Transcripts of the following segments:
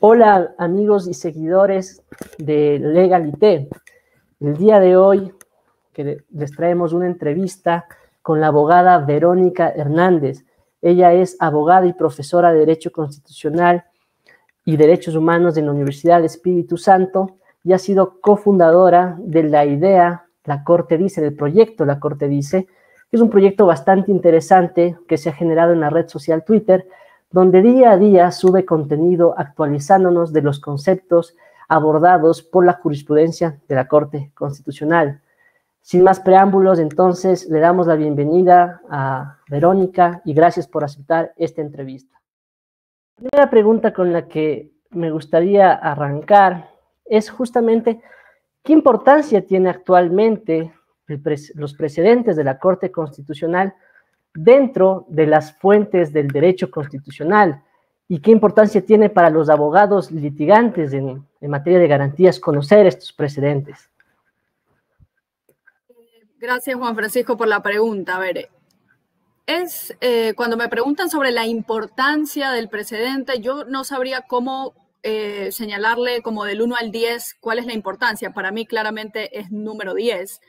Hola amigos y seguidores de Legalité. El día de hoy les traemos una entrevista con la abogada Verónica Hernández. Ella es abogada y profesora de Derecho Constitucional y Derechos Humanos de la Universidad del Espíritu Santo y ha sido cofundadora de la idea La Corte Dice, del proyecto La Corte Dice, que es un proyecto bastante interesante que se ha generado en la red social Twitter, donde día a día sube contenido actualizándonos de los conceptos abordados por la jurisprudencia de la Corte Constitucional. Sin más preámbulos, entonces, le damos la bienvenida a Verónica y gracias por aceptar esta entrevista. La primera pregunta con la que me gustaría arrancar es justamente ¿qué importancia tiene actualmente los precedentes de la Corte Constitucional dentro de las fuentes del derecho constitucional y qué importancia tiene para los abogados litigantes en materia de garantías conocer estos precedentes? Gracias, Juan Francisco, por la pregunta. A ver, cuando me preguntan sobre la importancia del precedente, yo no sabría cómo señalarle como del 1 al 10 cuál es la importancia. Para mí claramente es número 10.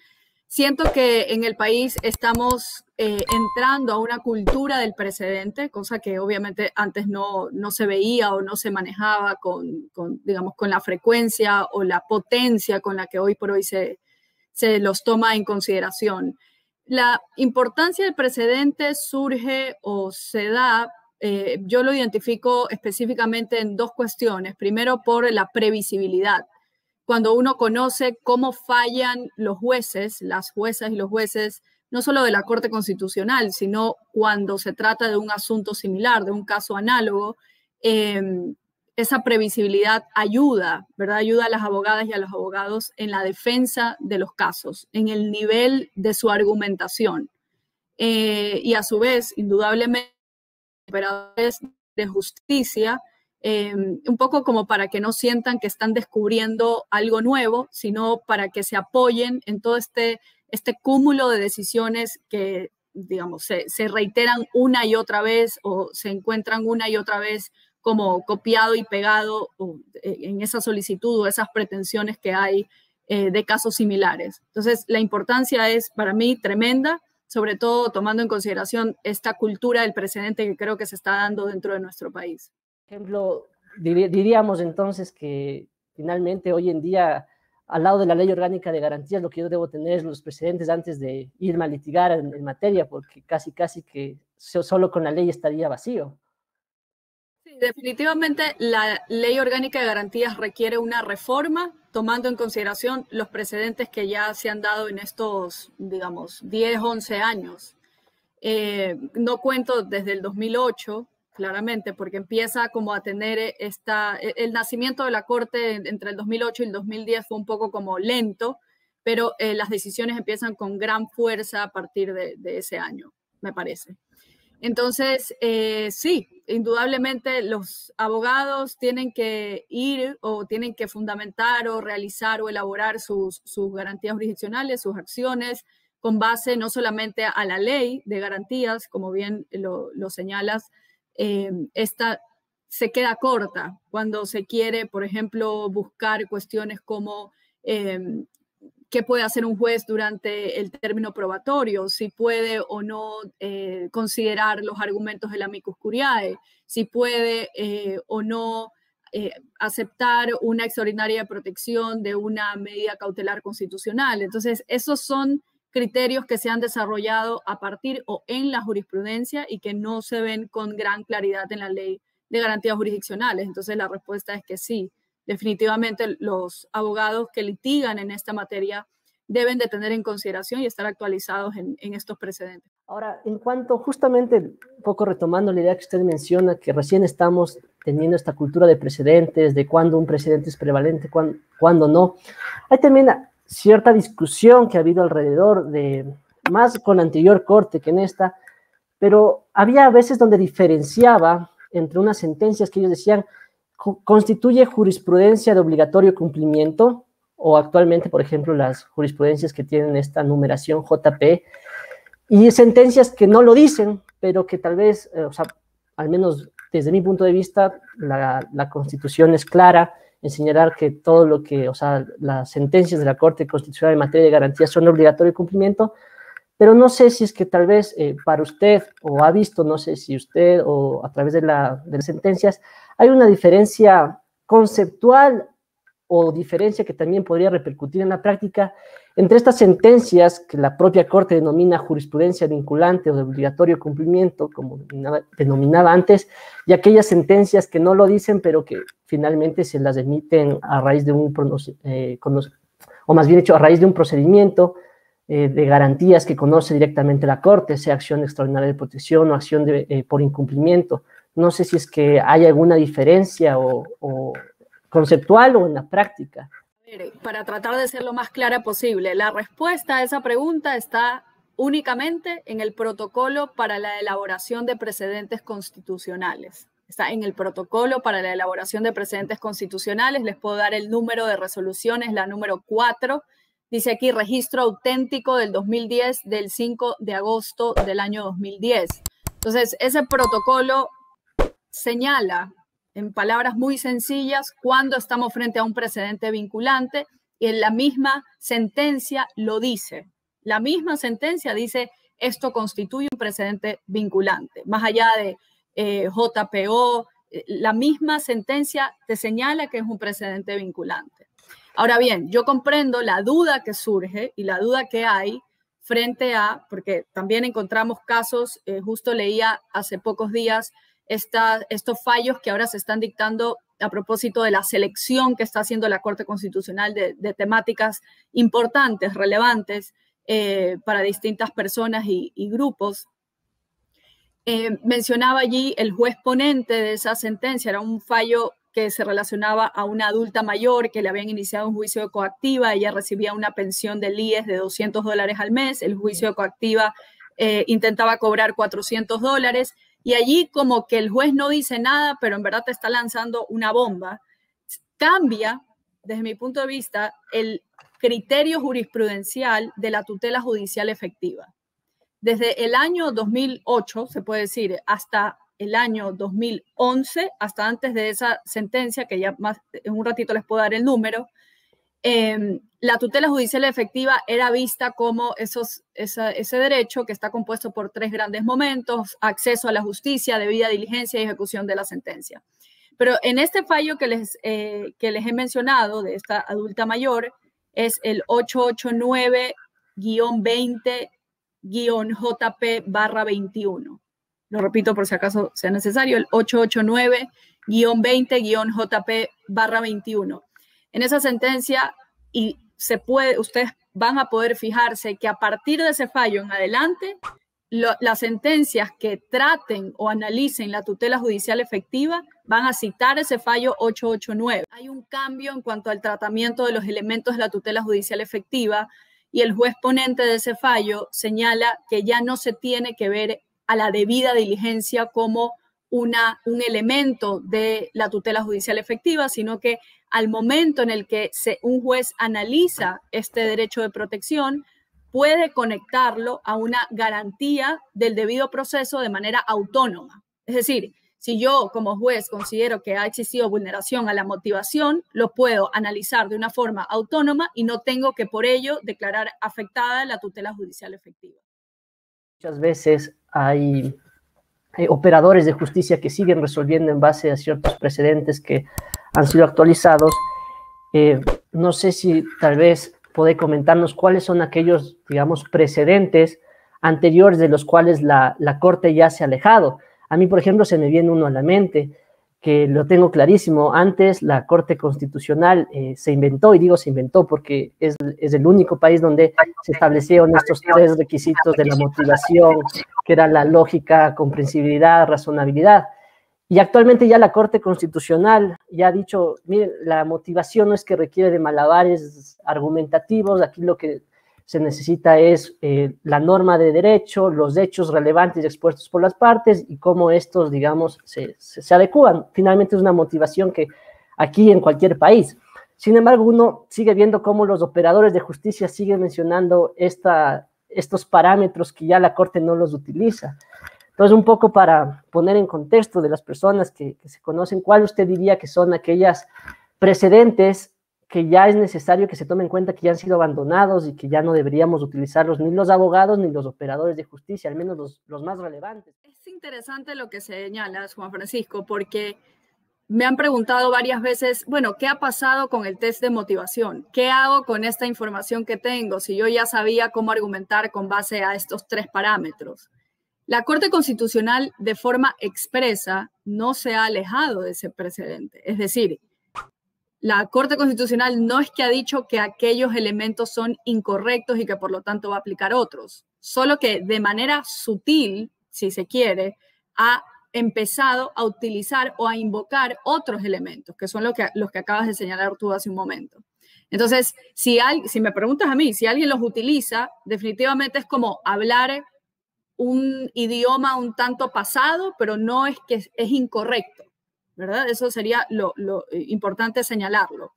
Siento que en el país estamos entrando a una cultura del precedente, cosa que obviamente antes no se veía o no se manejaba digamos, con la frecuencia o la potencia con la que hoy por hoy se los toma en consideración. La importancia del precedente surge o se da, yo lo identifico específicamente en dos cuestiones. Primero, por la previsibilidad. Cuando uno conoce cómo fallan los jueces, las juezas y los jueces, no solo de la Corte Constitucional, sino cuando se trata de un asunto similar, de un caso análogo, esa previsibilidad ayuda, ¿verdad? Ayuda a las abogadas y a los abogados en la defensa de los casos, en el nivel de su argumentación. Y a su vez, indudablemente, operadores de justicia, un poco como para que no sientan que están descubriendo algo nuevo, sino para que se apoyen en todo este cúmulo de decisiones que, digamos, se reiteran una y otra vez o se encuentran una y otra vez como copiado y pegado en esa solicitud o esas pretensiones que hay de casos similares. Entonces, la importancia es para mí tremenda, sobre todo tomando en consideración esta cultura del precedente que creo que se está dando dentro de nuestro país. Por ejemplo, diríamos entonces que finalmente hoy en día, al lado de la Ley Orgánica de Garantías, lo que yo debo tener es los precedentes antes de irme a litigar en materia, porque casi que solo con la ley estaría vacío. Sí, definitivamente la Ley Orgánica de Garantías requiere una reforma, tomando en consideración los precedentes que ya se han dado en estos, digamos, 10, 11 años. No cuento desde el 2008, claramente, porque empieza como a tener el nacimiento de la Corte entre el 2008 y el 2010 fue un poco como lento, pero las decisiones empiezan con gran fuerza a partir de ese año, me parece. Entonces, sí, indudablemente los abogados tienen que ir o tienen que fundamentar o realizar o elaborar sus garantías jurisdiccionales, sus acciones, con base no solamente a la ley de garantías, como bien lo señalas, esta se queda corta cuando se quiere, por ejemplo, buscar cuestiones como qué puede hacer un juez durante el término probatorio, si puede o no considerar los argumentos del amicus curiae, si puede o no aceptar una extraordinaria protección de una medida cautelar constitucional. Entonces, esos son criterios que se han desarrollado a partir o en la jurisprudencia y que no se ven con gran claridad en la ley de garantías jurisdiccionales. Entonces, la respuesta es que sí. Definitivamente los abogados que litigan en esta materia deben de tener en consideración y estar actualizados en estos precedentes. Ahora, en cuanto justamente, un poco retomando la idea que usted menciona, que recién estamos teniendo esta cultura de precedentes, de cuándo un precedente es prevalente, cuándo no, hay también cierta discusión que ha habido alrededor de, más con la anterior corte que en esta, pero había veces donde diferenciaba entre unas sentencias que ellos decían constituye jurisprudencia de obligatorio cumplimiento, o actualmente, por ejemplo, las jurisprudencias que tienen esta numeración JP, y sentencias que no lo dicen, pero que tal vez, o sea, al menos desde mi punto de vista, la Constitución es clara en señalar que todo lo que, o sea, las sentencias de la Corte Constitucional en materia de garantías son de obligatorio cumplimiento, pero no sé si es que tal vez para usted, o ha visto, no sé si usted, o a través de las sentencias, hay una diferencia conceptual o diferencia que también podría repercutir en la práctica entre estas sentencias que la propia Corte denomina jurisprudencia vinculante o de obligatorio cumplimiento, como denominaba antes, y aquellas sentencias que no lo dicen, pero que finalmente se las emiten a raíz de o más bien dicho, a raíz de un procedimiento de garantías que conoce directamente la Corte, sea acción extraordinaria de protección o acción por incumplimiento. No sé si es que hay alguna diferencia o conceptual o en la práctica. Para tratar de ser lo más clara posible, la respuesta a esa pregunta está únicamente en el protocolo para la elaboración de precedentes constitucionales. Está en el protocolo para la elaboración de precedentes constitucionales. Les puedo dar el número de resoluciones, la número 4. Dice aquí registro auténtico del 2010, del 5 de agosto del año 2010. Entonces, ese protocolo señala en palabras muy sencillas cuando estamos frente a un precedente vinculante y en la misma sentencia lo dice. La misma sentencia dice esto constituye un precedente vinculante. Más allá de JPO, la misma sentencia te señala que es un precedente vinculante. Ahora bien, yo comprendo la duda que surge y la duda que hay frente a, porque también encontramos casos, justo leía hace pocos días, estos fallos que ahora se están dictando a propósito de la selección que está haciendo la Corte Constitucional de temáticas importantes, relevantes para distintas personas y grupos. Mencionaba allí el juez ponente de esa sentencia, era un fallo que se relacionaba a una adulta mayor que le habían iniciado un juicio de coactiva, ella recibía una pensión del IES de $200 al mes, el juicio de coactiva intentaba cobrar $400, y allí como que el juez no dice nada, pero en verdad te está lanzando una bomba. Cambia, desde mi punto de vista, el criterio jurisprudencial de la tutela judicial efectiva. Desde el año 2008, se puede decir, hasta el año 2011, hasta antes de esa sentencia, que ya más en un ratito les puedo dar el número, la tutela judicial efectiva era vista como ese derecho que está compuesto por 3 grandes momentos: acceso a la justicia, debida diligencia y ejecución de la sentencia. Pero en este fallo que les he mencionado de esta adulta mayor, es el 889-20-JP/21. Lo repito por si acaso sea necesario, el 889-20-JP/21. En esa sentencia, y ustedes van a poder fijarse que a partir de ese fallo en adelante, las sentencias que traten o analicen la tutela judicial efectiva van a citar ese fallo 889. Hay un cambio en cuanto al tratamiento de los elementos de la tutela judicial efectiva y el juez ponente de ese fallo señala que ya no se tiene que ver a la debida diligencia como un elemento de la tutela judicial efectiva, sino que al momento en el que un juez analiza este derecho de protección, puede conectarlo a una garantía del debido proceso de manera autónoma. Es decir, si yo como juez considero que ha existido vulneración a la motivación, lo puedo analizar de una forma autónoma y no tengo que por ello declarar afectada la tutela judicial efectiva. Muchas veces hay operadores de justicia que siguen resolviendo en base a ciertos precedentes que han sido actualizados. No sé si tal vez puede comentarnos cuáles son aquellos, digamos, precedentes anteriores de los cuales la Corte ya se ha alejado. A mí, por ejemplo, se me viene uno a la mente, que lo tengo clarísimo. Antes la Corte Constitucional se inventó, y digo se inventó porque es el único país donde se establecieron estos 3 requisitos de la motivación, que era la lógica, comprensibilidad, razonabilidad. Y actualmente ya la Corte Constitucional ya ha dicho, miren, la motivación no es que requiere de malabares argumentativos, aquí lo que se necesita es la norma de derecho, los hechos relevantes expuestos por las partes y cómo estos, digamos, se adecúan. Finalmente es una motivación que aquí en cualquier país. Sin embargo, uno sigue viendo cómo los operadores de justicia siguen mencionando estos parámetros que ya la Corte no los utiliza. Entonces, un poco para poner en contexto de las personas que se conocen, ¿cuál usted diría que son aquellas precedentes que ya es necesario que se tome en cuenta que ya han sido abandonados y que ya no deberíamos utilizarlos ni los abogados ni los operadores de justicia, al menos los más relevantes? Es interesante lo que señalas, Juan Francisco, porque me han preguntado varias veces, bueno, ¿qué ha pasado con el test de motivación? ¿Qué hago con esta información que tengo si yo ya sabía cómo argumentar con base a estos 3 parámetros? La Corte Constitucional de forma expresa no se ha alejado de ese precedente. Es decir, la Corte Constitucional no es que ha dicho que aquellos elementos son incorrectos y que por lo tanto va a aplicar otros, solo que de manera sutil, si se quiere, ha empezado a utilizar o a invocar otros elementos, que son los que acabas de señalar tú hace un momento. Entonces, si me preguntas a mí, si alguien los utiliza, definitivamente es como hablar un idioma un tanto pasado, pero no es que es incorrecto, ¿verdad? Eso sería lo importante señalarlo.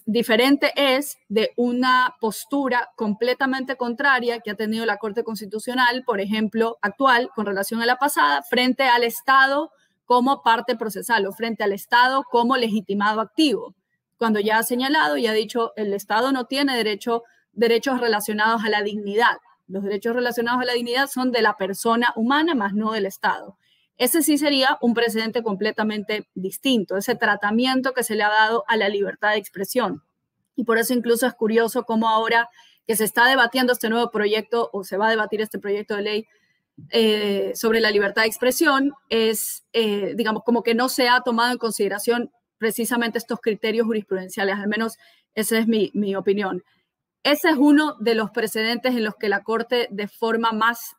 Diferente es de una postura completamente contraria que ha tenido la Corte Constitucional, por ejemplo, actual, con relación a la pasada, frente al Estado como parte procesal o frente al Estado como legitimado activo. Cuando ya ha señalado y ha dicho el Estado no tiene derechos relacionados a la dignidad. Los derechos relacionados a la dignidad son de la persona humana, más no del Estado. Ese sí sería un precedente completamente distinto, ese tratamiento que se le ha dado a la libertad de expresión. Y por eso incluso es curioso cómo ahora que se está debatiendo este nuevo proyecto, o se va a debatir este proyecto de ley sobre la libertad de expresión, digamos, como que no se ha tomado en consideración precisamente estos criterios jurisprudenciales, al menos esa es mi opinión. Ese es uno de los precedentes en los que la Corte de forma más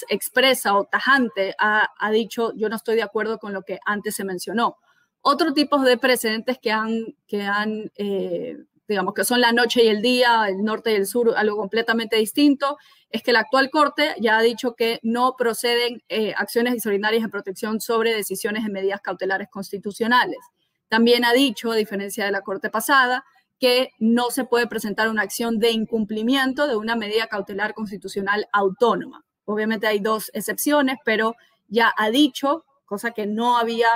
expresa o tajante ha dicho yo no estoy de acuerdo con lo que antes se mencionó. Otro tipo de precedentes digamos que son la noche y el día, el norte y el sur, algo completamente distinto, es que la actual Corte ya ha dicho que no proceden acciones extraordinarias de protección sobre decisiones de medidas cautelares constitucionales. También ha dicho, a diferencia de la Corte pasada, que no se puede presentar una acción de incumplimiento de una medida cautelar constitucional autónoma. Obviamente hay 2 excepciones, pero ya ha dicho, cosa que no había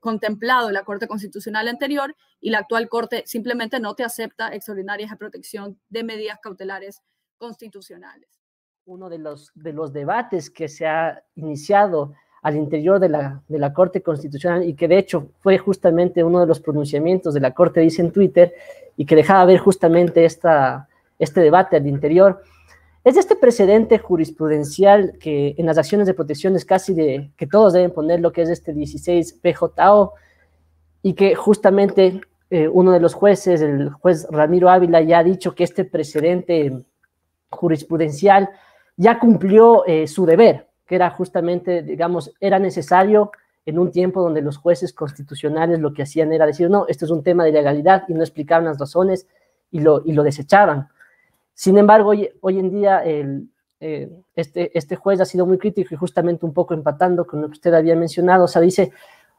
contemplado la Corte Constitucional anterior, y la actual Corte simplemente no te acepta extraordinarias de protección de medidas cautelares constitucionales. Uno de los debates que se ha iniciado al interior de la Corte Constitucional y que de hecho fue justamente uno de los pronunciamientos de la Corte, dice en Twitter, y que dejaba ver justamente este debate al interior, es este precedente jurisprudencial que en las acciones de protección es casi de que todos deben poner lo que es este 16 PJO, y que justamente uno de los jueces, el juez Ramiro Ávila, ya ha dicho que este precedente jurisprudencial ya cumplió su deber, que era justamente, digamos, era necesario en un tiempo donde los jueces constitucionales lo que hacían era decir, no, esto es un tema de legalidad, y no explicaban las razones y lo desechaban. Sin embargo, hoy en día este juez ha sido muy crítico y justamente un poco empatando con lo que usted había mencionado, o sea, dice,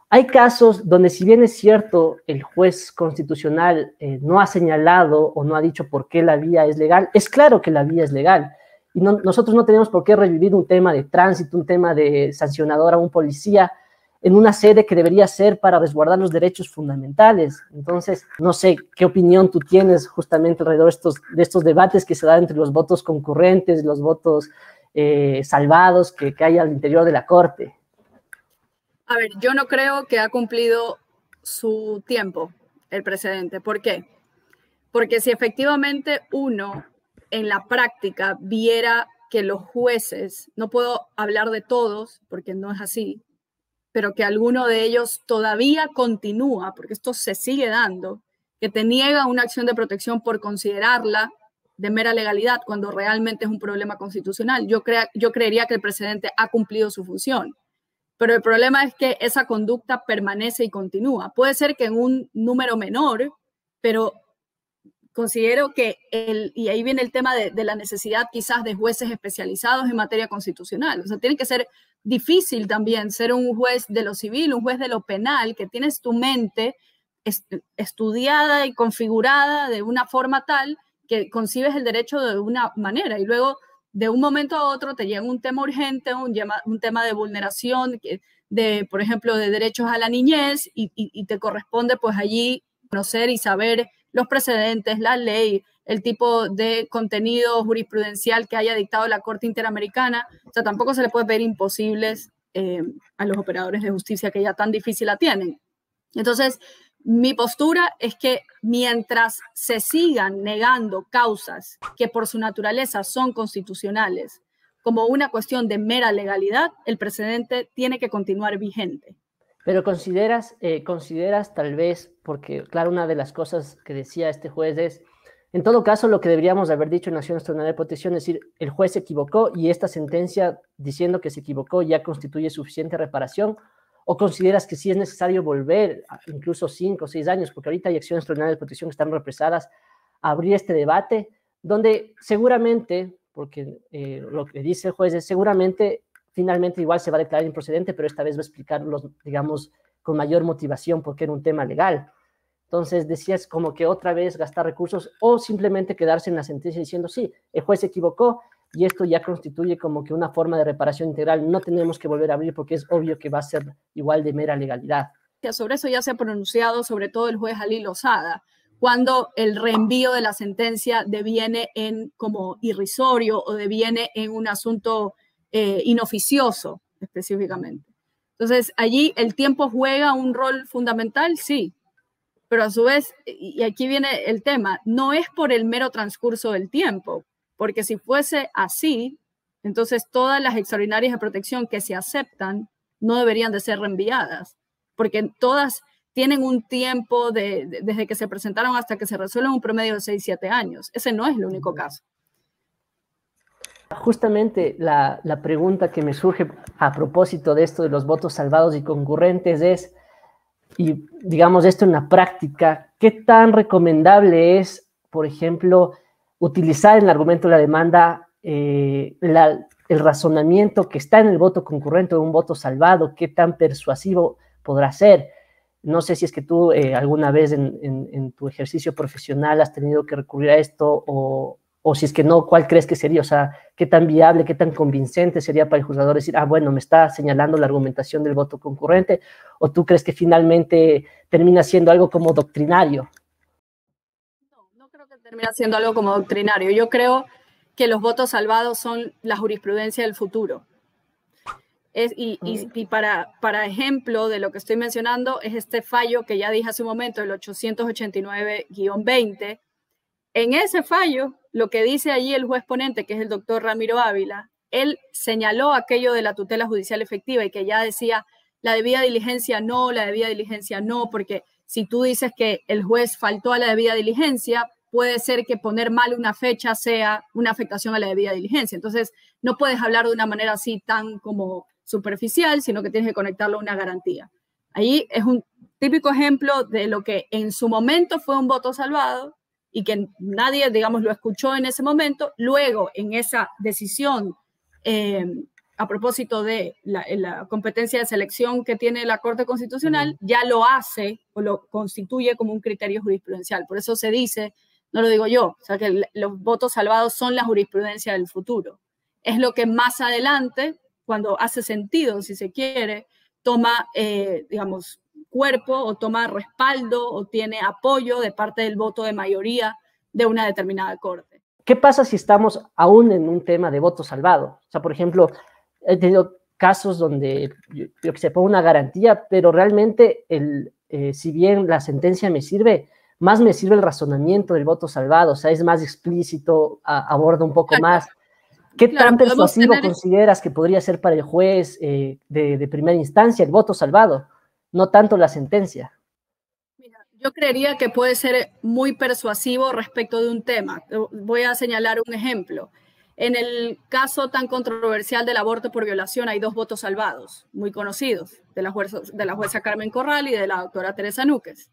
hay casos donde si bien es cierto el juez constitucional no ha señalado o no ha dicho por qué la vía es legal, es claro que la vía es legal. Y nosotros no tenemos por qué revivir un tema de tránsito, un tema de sancionador a un policía en una sede que debería ser para resguardar los derechos fundamentales. Entonces, no sé qué opinión tú tienes justamente alrededor de estos debates que se dan entre los votos concurrentes, los votos salvados que hay al interior de la Corte. A ver, yo no creo que ha cumplido su tiempo el precedente. ¿Por qué? Porque si efectivamente uno en la práctica viera que los jueces, no puedo hablar de todos porque no es así, pero que alguno de ellos todavía continúa, porque esto se sigue dando, que te niega una acción de protección por considerarla de mera legalidad cuando realmente es un problema constitucional. Yo creería que el precedente ha cumplido su función, pero el problema es que esa conducta permanece y continúa. Puede ser que en un número menor, pero considero que, y ahí viene el tema de la necesidad quizás de jueces especializados en materia constitucional. O sea, tiene que ser difícil también ser un juez de lo civil, un juez de lo penal, que tienes tu mente estudiada y configurada de una forma tal que concibes el derecho de una manera y luego de un momento a otro te llega un tema urgente, un tema de vulneración, por ejemplo, de derechos a la niñez, y te corresponde pues allí conocer y saber los precedentes, la ley, el tipo de contenido jurisprudencial que haya dictado la Corte Interamericana. O sea, tampoco se le puede pedir imposibles a los operadores de justicia que ya tan difícil la tienen. Entonces, mi postura es que mientras se sigan negando causas que por su naturaleza son constitucionales como una cuestión de mera legalidad, el precedente tiene que continuar vigente. Pero consideras tal vez, porque claro, una de las cosas que decía este juez es, en todo caso, lo que deberíamos haber dicho en Acción Extraordinaria de Protección es decir, el juez se equivocó y esta sentencia diciendo que se equivocó ya constituye suficiente reparación, o consideras que sí es necesario volver, incluso 5 o 6 años, porque ahorita hay acciones extraordinarias de protección que están represadas, a abrir este debate, donde seguramente, porque lo que dice el juez es seguramente finalmente igual se va a declarar improcedente, pero esta vez va a explicarlos, digamos, con mayor motivación porque era un tema legal. Entonces decías como que otra vez gastar recursos o simplemente quedarse en la sentencia diciendo, sí, el juez se equivocó y esto ya constituye como que una forma de reparación integral. No tenemos que volver a abrir porque es obvio que va a ser igual de mera legalidad. Sobre eso ya se ha pronunciado sobre todo el juez Ali Lozada, cuando el reenvío de la sentencia deviene en como irrisorio o deviene en un asunto inoficioso específicamente. Entonces, allí el tiempo juega un rol fundamental, sí, pero a su vez, y aquí viene el tema, no es por el mero transcurso del tiempo, porque si fuese así, entonces todas las extraordinarias de protección que se aceptan no deberían de ser reenviadas, porque todas tienen un tiempo desde que se presentaron hasta que se resuelven un promedio de 6-7 años. Ese no es el único caso. Justamente la pregunta que me surge a propósito de esto de los votos salvados y concurrentes es, y digamos esto en la práctica, ¿qué tan recomendable es, por ejemplo, utilizar en el argumento de la demanda el razonamiento que está en el voto concurrente o un voto salvado? ¿Qué tan persuasivo podrá ser? No sé si es que tú alguna vez en tu ejercicio profesional has tenido que recurrir a esto o si es que no, ¿cuál crees que sería? O sea, ¿qué tan viable, qué tan convincente sería para el juzgador decir, ah, bueno, me está señalando la argumentación del voto concurrente? ¿O tú crees que finalmente termina siendo algo como doctrinario? No creo que termine siendo algo como doctrinario. Yo creo que los votos salvados son la jurisprudencia del futuro. Y para ejemplo de lo que estoy mencionando es este fallo que ya dije hace un momento, el 889-20. En ese fallo, lo que dice allí el juez ponente, que es el doctor Ramiro Ávila, él señaló aquello de la tutela judicial efectiva y que ya decía la debida diligencia no, porque si tú dices que el juez faltó a la debida diligencia, puede ser que poner mal una fecha sea una afectación a la debida diligencia. Entonces, no puedes hablar de una manera así tan como superficial, sino que tienes que conectarlo a una garantía. Ahí es un típico ejemplo de lo que en su momento fue un voto salvado y que nadie, digamos, lo escuchó en ese momento. Luego, en esa decisión, a propósito de la competencia de selección que tiene la Corte Constitucional, ya lo hace o lo constituye como un criterio jurisprudencial. Por eso se dice, no lo digo yo, o sea, que los votos salvados son la jurisprudencia del futuro. Es lo que más adelante, cuando hace sentido, si se quiere, toma, digamos, cuerpo o toma respaldo o tiene apoyo de parte del voto de mayoría de una determinada corte. ¿Qué pasa si estamos aún en un tema de voto salvado? O sea, por ejemplo, he tenido casos donde yo que se ponga una garantía, pero realmente si bien la sentencia me sirve, más me sirve el razonamiento del voto salvado, o sea, es más explícito, aborda un poco más. ¿Qué tan persuasivo consideras que podría ser para el juez de primera instancia el voto salvado? No tanto la sentencia. Mira, yo creería que puede ser muy persuasivo respecto de un tema. Voy a señalar un ejemplo. En el caso tan controversial del aborto por violación hay 2 votos salvados, muy conocidos, de la jueza Carmen Corral y de la doctora Teresa Núquez.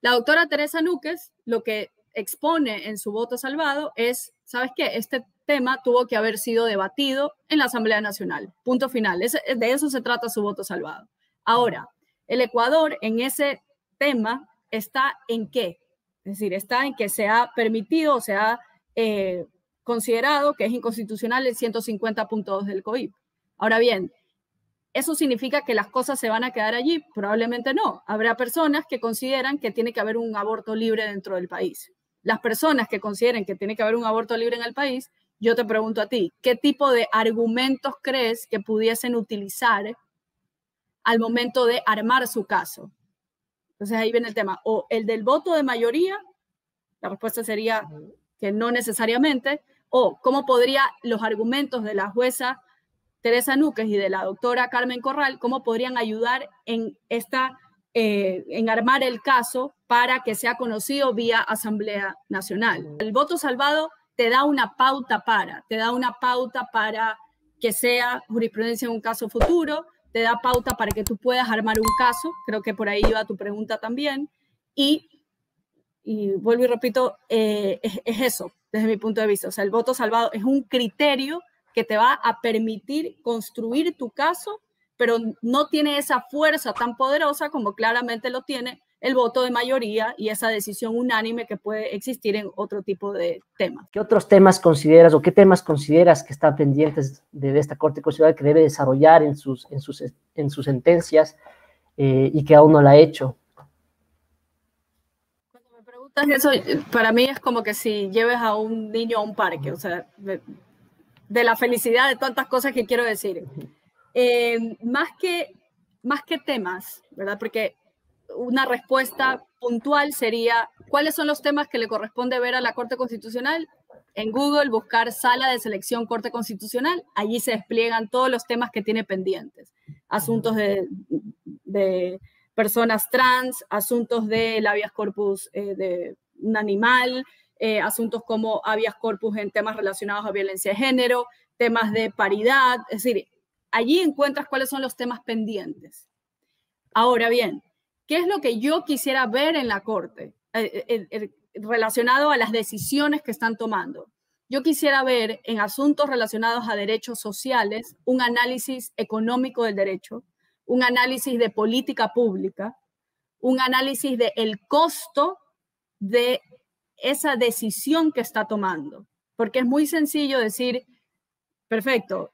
La doctora Teresa Núquez lo que expone en su voto salvado es, ¿sabes qué? Este tema tuvo que haber sido debatido en la Asamblea Nacional. Punto final. De eso se trata su voto salvado. Ahora, el Ecuador en ese tema está en qué? Es decir, está en que se ha permitido, se ha considerado que es inconstitucional el 150.2 del COIP. Ahora bien, ¿eso significa que las cosas se van a quedar allí? Probablemente no. Habrá personas que consideran que tiene que haber un aborto libre dentro del país. Las personas que consideren que tiene que haber un aborto libre en el país, yo te pregunto a ti, ¿qué tipo de argumentos crees que pudiesen utilizar al momento de armar su caso? Entonces ahí viene el tema. O el del voto de mayoría, la respuesta sería que no necesariamente, o cómo podría los argumentos de la jueza Teresa Núquez y de la doctora Carmen Corral, cómo podrían ayudar en armar el caso para que sea conocido vía Asamblea Nacional. El voto salvado te da una pauta para que sea jurisprudencia en un caso futuro, te da pauta para que tú puedas armar un caso, creo que por ahí iba tu pregunta también, y vuelvo y repito, es eso, desde mi punto de vista. O sea, el voto salvado es un criterio que te va a permitir construir tu caso, pero no tiene esa fuerza tan poderosa como claramente lo tiene el voto de mayoría y esa decisión unánime que puede existir en otro tipo de temas. ¿Qué otros temas consideras o qué temas consideras que están pendientes de esta Corte Constitucional que debe desarrollar en sus sentencias y que aún no la ha hecho? Cuando me preguntas eso, para mí es como que si lleves a un niño a un parque, o sea, de la felicidad de tantas cosas que quiero decir. Más que temas, ¿verdad? Porque una respuesta puntual sería, ¿cuáles son los temas que le corresponde ver a la Corte Constitucional? En Google, buscar sala de selección Corte Constitucional, allí se despliegan todos los temas que tiene pendientes. Asuntos de personas trans, asuntos del habeas corpus de un animal, asuntos como habeas corpus en temas relacionados a violencia de género, temas de paridad, es decir, allí encuentras cuáles son los temas pendientes. Ahora bien, ¿qué es lo que yo quisiera ver en la Corte relacionado a las decisiones que están tomando? Yo quisiera ver en asuntos relacionados a derechos sociales un análisis económico del derecho, un análisis de política pública, un análisis del costo de esa decisión que está tomando. Porque es muy sencillo decir, perfecto,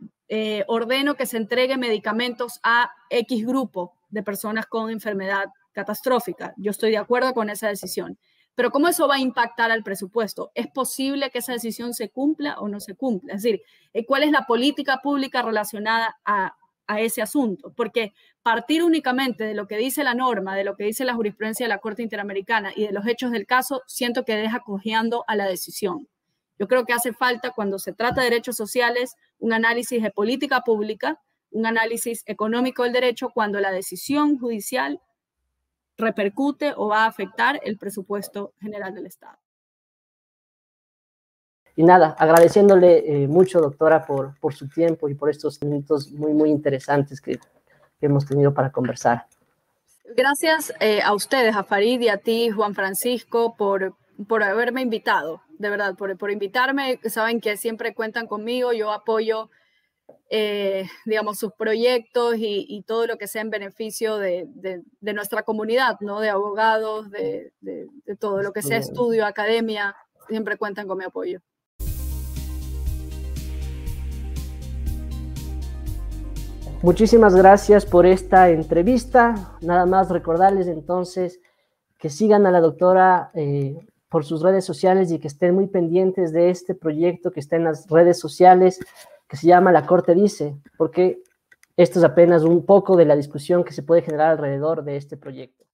ordeno que se entregue medicamentos a X grupo de personas con enfermedad catastrófica. Yo estoy de acuerdo con esa decisión. Pero ¿cómo eso va a impactar al presupuesto? ¿Es posible que esa decisión se cumpla o no se cumpla? Es decir, ¿cuál es la política pública relacionada a ese asunto? Porque partir únicamente de lo que dice la norma, de lo que dice la jurisprudencia de la Corte Interamericana y de los hechos del caso, siento que deja cojeando a la decisión. Yo creo que hace falta, cuando se trata de derechos sociales, un análisis de política pública, un análisis económico del derecho, cuando la decisión judicial repercute o va a afectar el presupuesto general del Estado. Y nada, agradeciéndole mucho, doctora, por su tiempo y por estos minutos muy, muy interesantes que hemos tenido para conversar. Gracias a ustedes, a Farid y a ti, Juan Francisco, por haberme invitado, de verdad, por invitarme. Saben que siempre cuentan conmigo, yo apoyo digamos, sus proyectos y todo lo que sea en beneficio de nuestra comunidad, ¿no? De abogados, de todo lo que sea estudio, academia, siempre cuentan con mi apoyo. Muchísimas gracias por esta entrevista. Nada más recordarles entonces que sigan a la doctora por sus redes sociales y que estén muy pendientes de este proyecto que está en las redes sociales, que se llama La Corte Dice, porque esto es apenas un poco de la discusión que se puede generar alrededor de este proyecto.